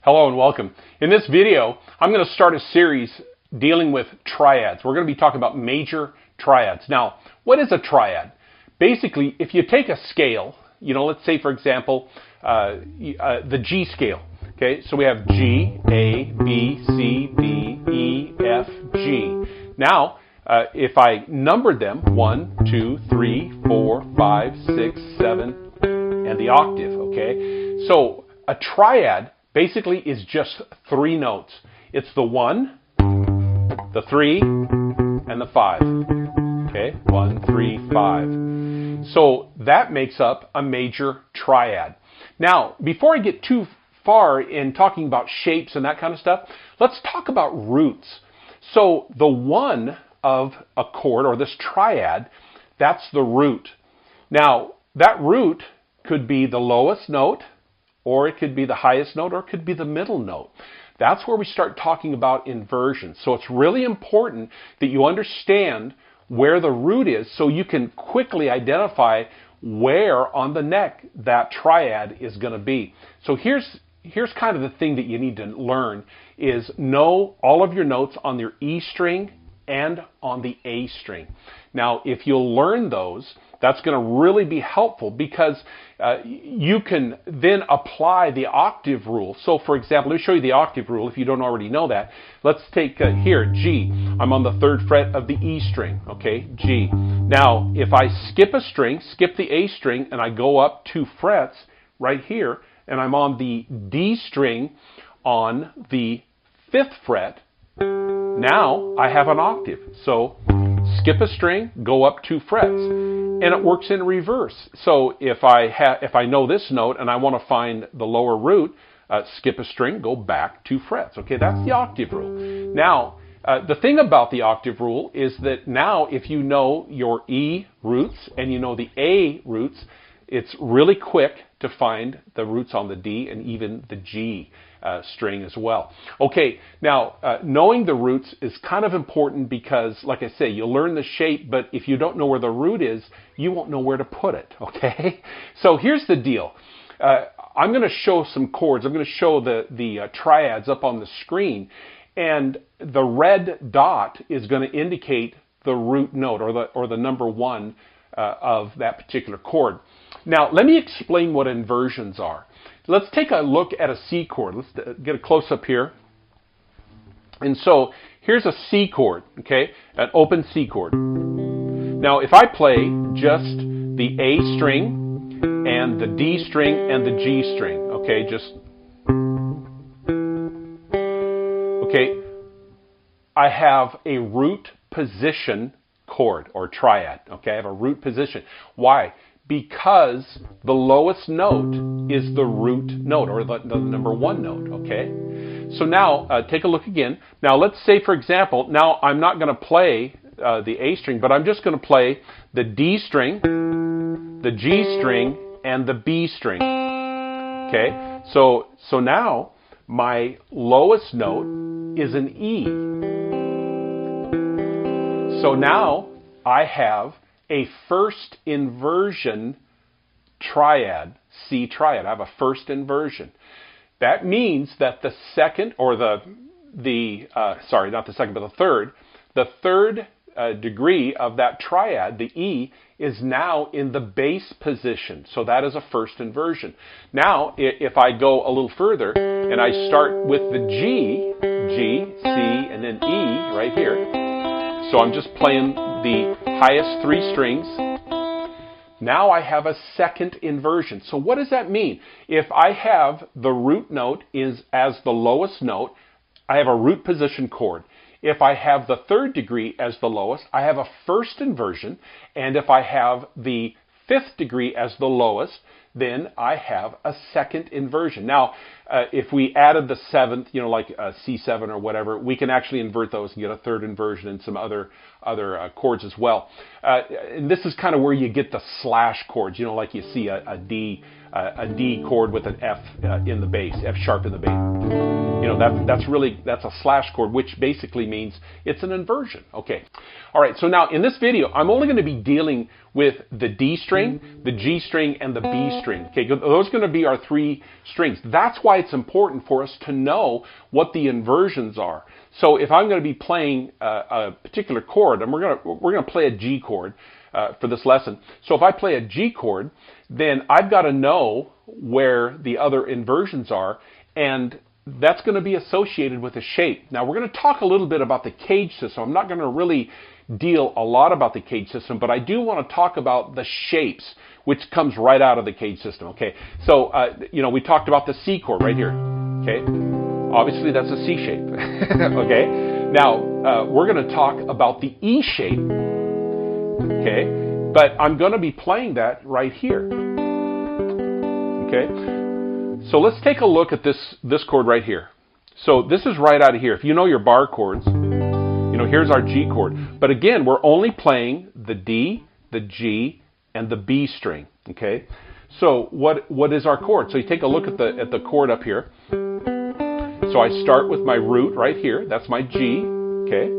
Hello and welcome. In this video, I'm going to start a series dealing with triads. We're going to be talking about major triads. Now, what is a triad? Basically, if you take a scale, let's say for example, the G scale. Okay, so we have G, A, B, C, D, E, F, G. Now, if I numbered them, 1, 2, 3, 4, 5, 6, 7, and the octave, okay? So a triad basically is just 3 notes. It's the 1, the 3, and the 5. Okay, 1, 3, 5. So that makes up a major triad. Now, before I get too far in talking about shapes and that kind of stuff, let's talk about roots. So the 1 of a chord, or this triad, that's the root. Now, that root could be the lowest note, or it could be the highest note, or it could be the middle note. That's where we start talking about inversions. So it's really important that you understand where the root is so you can quickly identify where on the neck that triad is going to be. So here's kind of the thing that you need to learn is know all of your notes on your E string and on the A string. Now, if you'll learn those, that's going to really be helpful because you can then apply the octave rule. So, for example, let me show you the octave rule if you don't already know that. Let's take here, G. I'm on the 3rd fret of the E string, okay, G. Now, if I skip a string, skip the A string, and I go up 2 frets right here, and I'm on the D string on the 5th fret, now I have an octave. So skip a string, go up 2 frets, and it works in reverse. So if I know this note and I want to find the lower root, skip a string, go back 2 frets. Okay, that's the octave rule. Now, the thing about the octave rule is that now if you know your E roots and you know the A roots, it's really quick to find the roots on the D and even the G string as well. Okay, now knowing the roots is kind of important because, like I say, you'll learn the shape, but if you don't know where the root is, you won't know where to put it, okay? So here's the deal. I'm going to show some chords. I'm going to show the triads up on the screen, and the red dot is going to indicate the root note or the number 1 of that particular chord. Now, let me explain what inversions are. Let's take a look at a C chord. Let's get a close-up here. And so, here's a C chord, okay? An open C chord. Now, if I play just the A string and the D string and the G string, okay, I have a root position chord or triad, okay? I have a root position. Why? Because the lowest note is the root note, or the number 1 note, okay? So now, take a look again. Now, let's say, for example, now I'm not going to play the A string, but I'm just going to play the D string, the G string, and the B string, okay? So now, my lowest note is an E. So now, I have a first inversion triad, C triad. I have a first inversion. That means that the second, or the third degree of that triad, the E, is now in the bass position. So that is a first inversion. Now, if I go a little further and I start with the G, C, and then E right here. So I'm just playing the highest 3 strings. Now I have a second inversion. So what does that mean? If I have the root note as the lowest note, I have a root position chord. If I have the 3rd degree as the lowest, I have a first inversion. And if I have the 5th degree as the lowest, then I have a second inversion. Now, if we added the 7th, like C7 or whatever, we can actually invert those and get a 3rd inversion and some other chords as well. And this is kind of where you get the slash chords, like you see a D a D chord with an F in the bass, F sharp in the bass. You know, that's a slash chord, which basically means it's an inversion. Okay. All right, so now in this video, I'm only going to be dealing with the D string, the G string, and the B string. Okay, those are going to be our three strings. That's why it's important for us to know what the inversions are. So if I'm going to be playing a particular chord, and we're going to play a G chord for this lesson. So if I play a G chord, then I've got to know where the other inversions are, and that's going to be associated with a shape. Now we're going to talk a little bit about the cage system. I'm not going to really deal a lot about the cage system, but I do want to talk about the shapes, which comes right out of the cage system. Okay, so you know, we talked about the C chord right here. Okay, obviously that's a C shape. Okay, now we're going to talk about the E shape. Okay, but I'm going to be playing that right here. Okay, so let's take a look at this chord right here. So this is right out of here. If you know your bar chords, you know, here's our G chord. But again, we're only playing the D, the G, and the B string. Okay, so what is our chord? So you take a look at the chord up here. So I start with my root right here. That's my G. Okay.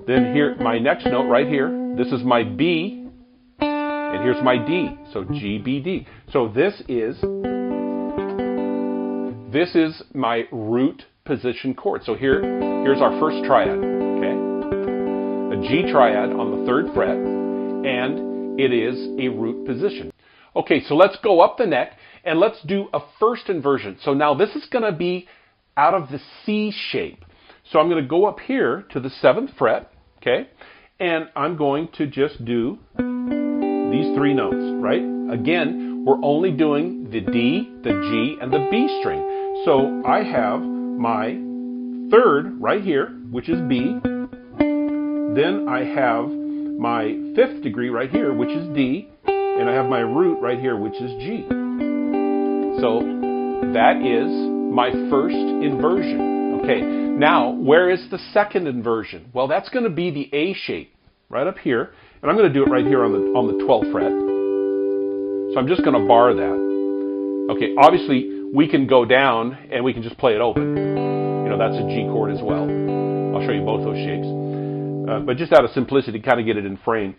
Then here, my next note right here. This is my B, and here's my D. So G, B, D. So this is my root position chord. So here's our first triad. Okay, a G triad on the 3rd fret, and it is a root position. Okay, so let's go up the neck and let's do a first inversion. So now this is going to be out of the C shape. So I'm going to go up here to the 7th fret. Okay. And I'm going to just do these 3 notes, right? Again, we're only doing the D, the G, and the B string. So I have my 3rd right here, which is B. Then I have my 5th degree right here, which is D. And I have my root right here, which is G. So that is my first inversion. Okay, now where is the second inversion? Well, that's going to be the A shape right up here, and I'm going to do it right here on the 12th fret. So I'm just going to bar that. Okay, obviously we can go down and we can just play it open. You know, that's a G chord as well. I'll show you both those shapes, but just out of simplicity, kind of get it in frame.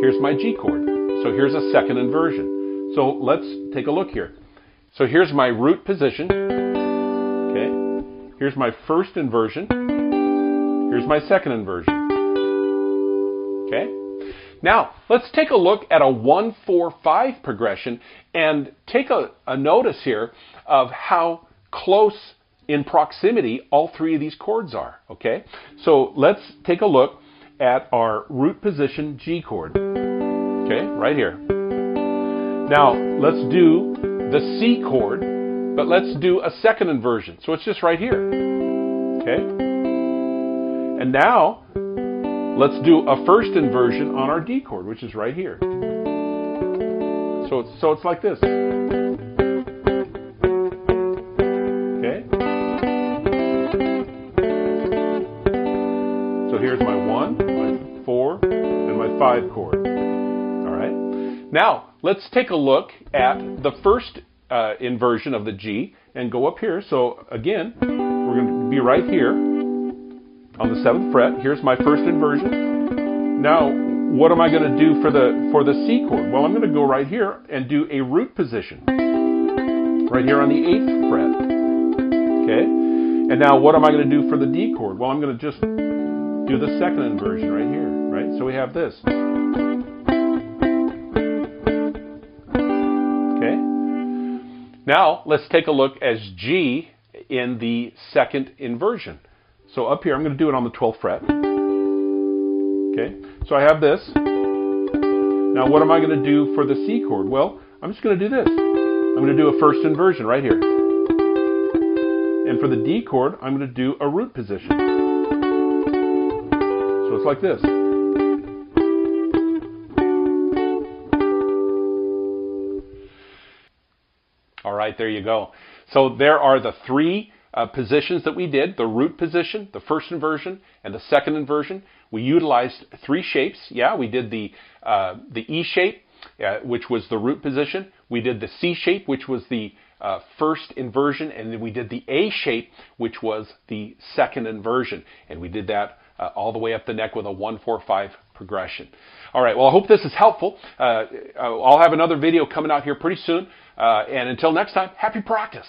Here's my G chord. So here's a second inversion. So let's take a look here. So here's my root position. Here's my first inversion. Here's my second inversion. Okay? Now, let's take a look at a 1-4-5 progression and take a notice here of how close in proximity all 3 of these chords are. Okay? So let's take a look at our root position G chord. Okay? Right here. Now, let's do the C chord, but let's do a second inversion. So it's just right here. Okay? And now, let's do a first inversion on our D chord, which is right here. So it's like this. Okay? So here's my 1, my 4, and my 5 chord. All right? Now, let's take a look at the first inversion of the G and go up here. So again, we're going to be right here on the 7th fret. Here's my first inversion. Now, what am I going to do for the C chord? Well, I'm going to go right here and do a root position right here on the 8th fret. Okay? And now what am I going to do for the D chord? Well, I'm going to just do the second inversion right here, right? So we have this. Now, let's take a look as G in the second inversion. So up here, I'm going to do it on the 12th fret. Okay, so I have this. Now, what am I going to do for the C chord? Well, I'm just going to do this. I'm going to do a first inversion right here. And for the D chord, I'm going to do a root position. So it's like this. All right, there you go. So there are the 3 positions that we did, the root position, the first inversion, and the second inversion. We utilized 3 shapes. Yeah, we did the E shape, which was the root position. We did the C shape, which was the first inversion, and then we did the A shape, which was the second inversion. And we did that all the way up the neck with a 1-4-5 progression. All right, well, I hope this is helpful. I'll have another video coming out here pretty soon. And until next time, happy practice.